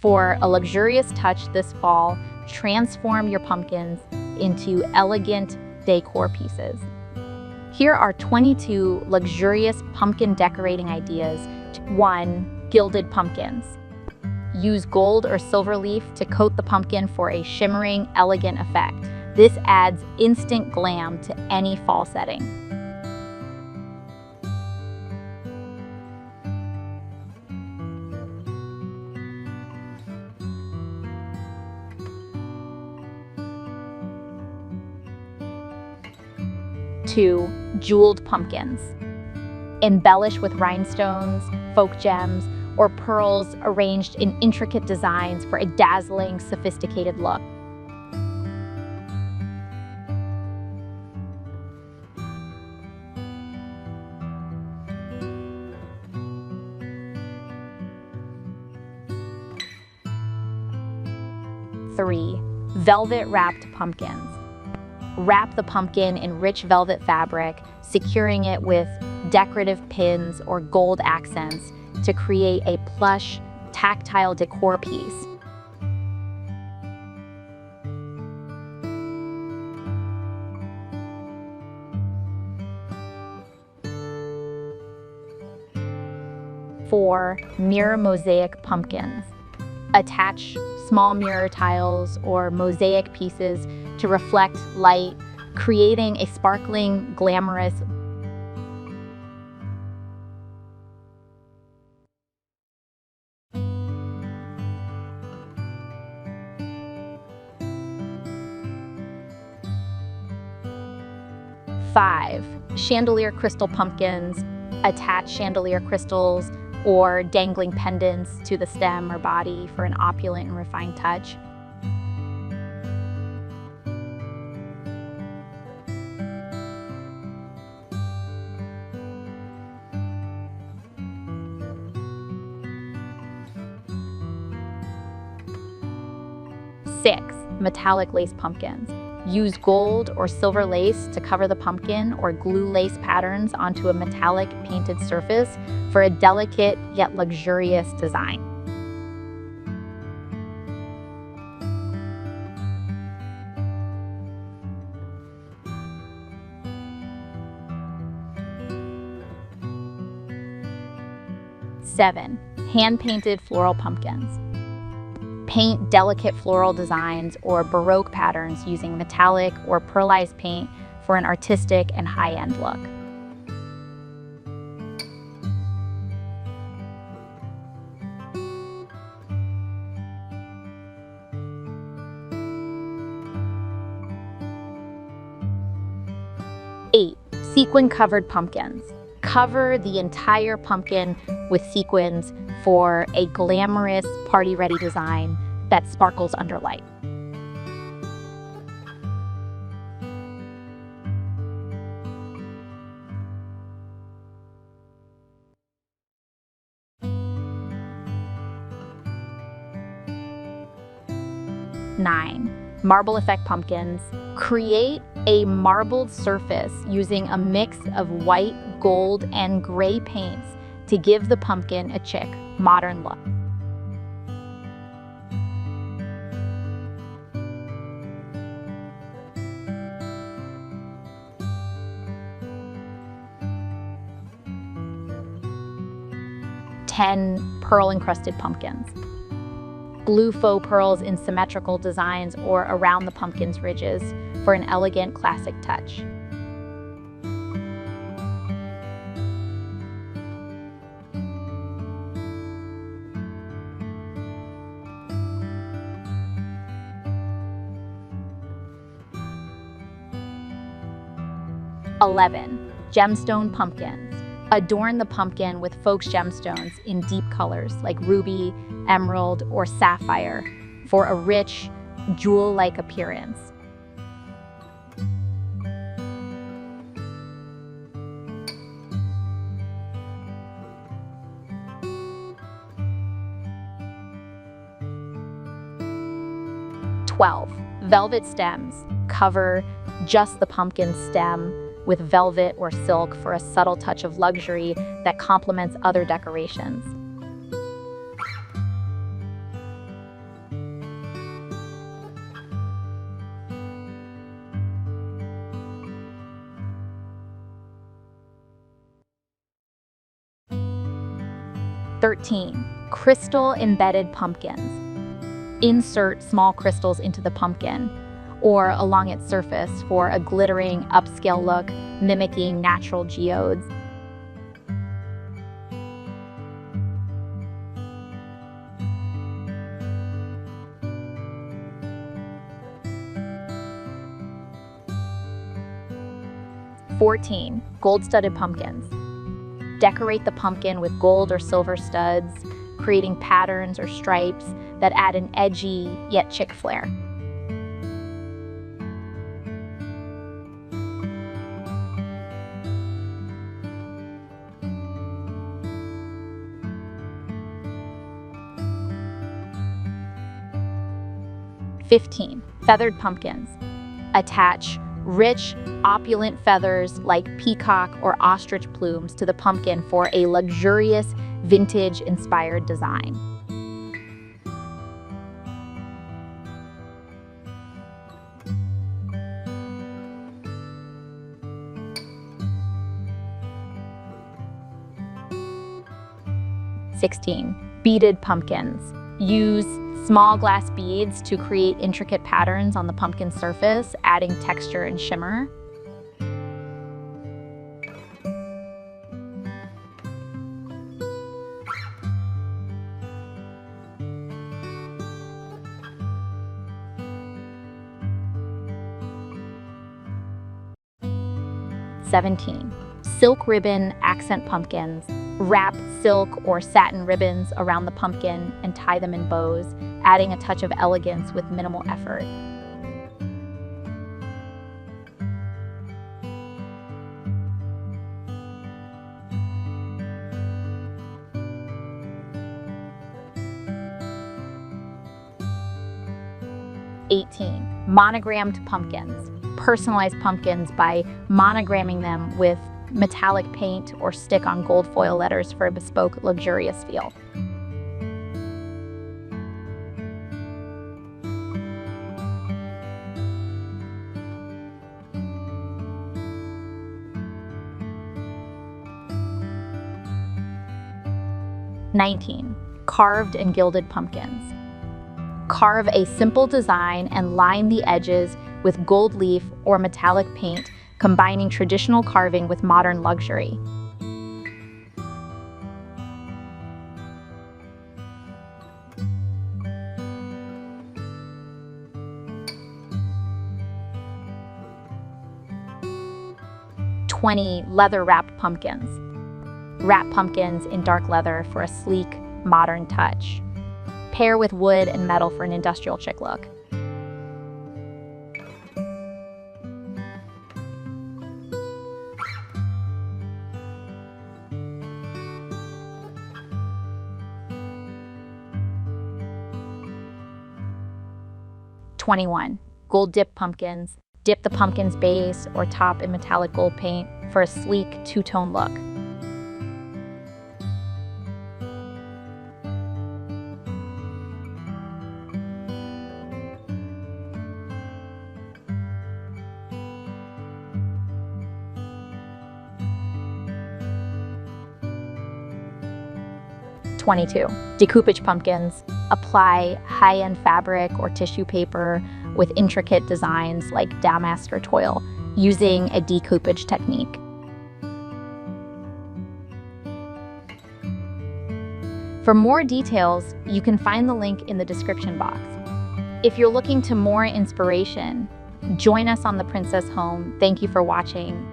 For a luxurious touch this fall, transform your pumpkins into elegant decor pieces. Here are 22 luxurious pumpkin decorating ideas. 1. Gilded pumpkins. Use gold or silver leaf to coat the pumpkin for a shimmering, elegant effect. This adds instant glam to any fall setting. 2. Jeweled pumpkins. Embellish with rhinestones, folk gems, or pearls arranged in intricate designs for a dazzling, sophisticated look. 3. Velvet wrapped pumpkins. Wrap the pumpkin in rich velvet fabric, securing it with decorative pins or gold accents to create a plush, tactile decor piece. 4. Mirror mosaic pumpkins. Attach small mirror tiles or mosaic pieces to reflect light, creating a sparkling, glamorous. 5. Chandelier crystal pumpkins. Attach chandelier crystals or dangling pendants to the stem or body for an opulent and refined touch. 6. Metallic lace pumpkins. Use gold or silver lace to cover the pumpkin or glue lace patterns onto a metallic painted surface for a delicate yet luxurious design. 7. Hand-painted floral pumpkins. Paint delicate floral designs or Baroque patterns using metallic or pearlized paint for an artistic and high-end look. 8. Sequin-covered pumpkins. Cover the entire pumpkin with sequins for a glamorous, party-ready design that sparkles under light. 9. Marble effect pumpkins. Create a marbled surface using a mix of white, gold, and gray paints to give the pumpkin a chic, modern look. 10. Pearl-encrusted pumpkins. Glue faux pearls in symmetrical designs or around the pumpkin's ridges for an elegant, classic touch. 11. Gemstone pumpkins. Adorn the pumpkin with folk gemstones in deep colors like ruby, emerald, or sapphire for a rich, jewel-like appearance. 12. Velvet stems. Cover just the pumpkin stem with velvet or silk for a subtle touch of luxury that complements other decorations. 13. Crystal embedded pumpkins. Insert small crystals into the pumpkin or along its surface for a glittering, upscale look, mimicking natural geodes. 14. Gold-studded pumpkins. Decorate the pumpkin with gold or silver studs, creating patterns or stripes that add an edgy yet chic flair. "15. Feathered pumpkins. Attach rich, opulent feathers like peacock or ostrich plumes to the pumpkin for a luxurious, vintage-inspired design. "16. Beaded pumpkins. Use small glass beads to create intricate patterns on the pumpkin surface, adding texture and shimmer. "17. Silk ribbon accent pumpkins. Wrap silk or satin ribbons around the pumpkin and tie them in bows, adding a touch of elegance with minimal effort. "18. Monogrammed pumpkins. Personalize pumpkins by monogramming them with metallic paint or stick on gold foil letters for a bespoke, luxurious feel. "19. Carved and gilded pumpkins. Carve a simple design and line the edges with gold leaf or metallic paint, combining traditional carving with modern luxury. "20. Leather-wrapped pumpkins. Wrap pumpkins in dark leather for a sleek, modern touch. Pair with wood and metal for an industrial chic look. "21. Gold-dipped pumpkins. Dip the pumpkin's base or top in metallic gold paint for a sleek, two-tone look. "22. Decoupage pumpkins. Apply high-end fabric or tissue paper with intricate designs like damask or toile, using a decoupage technique. For more details, you can find the link in the description box. If you're looking to more inspiration, join us on the Princess Home. Thank you for watching.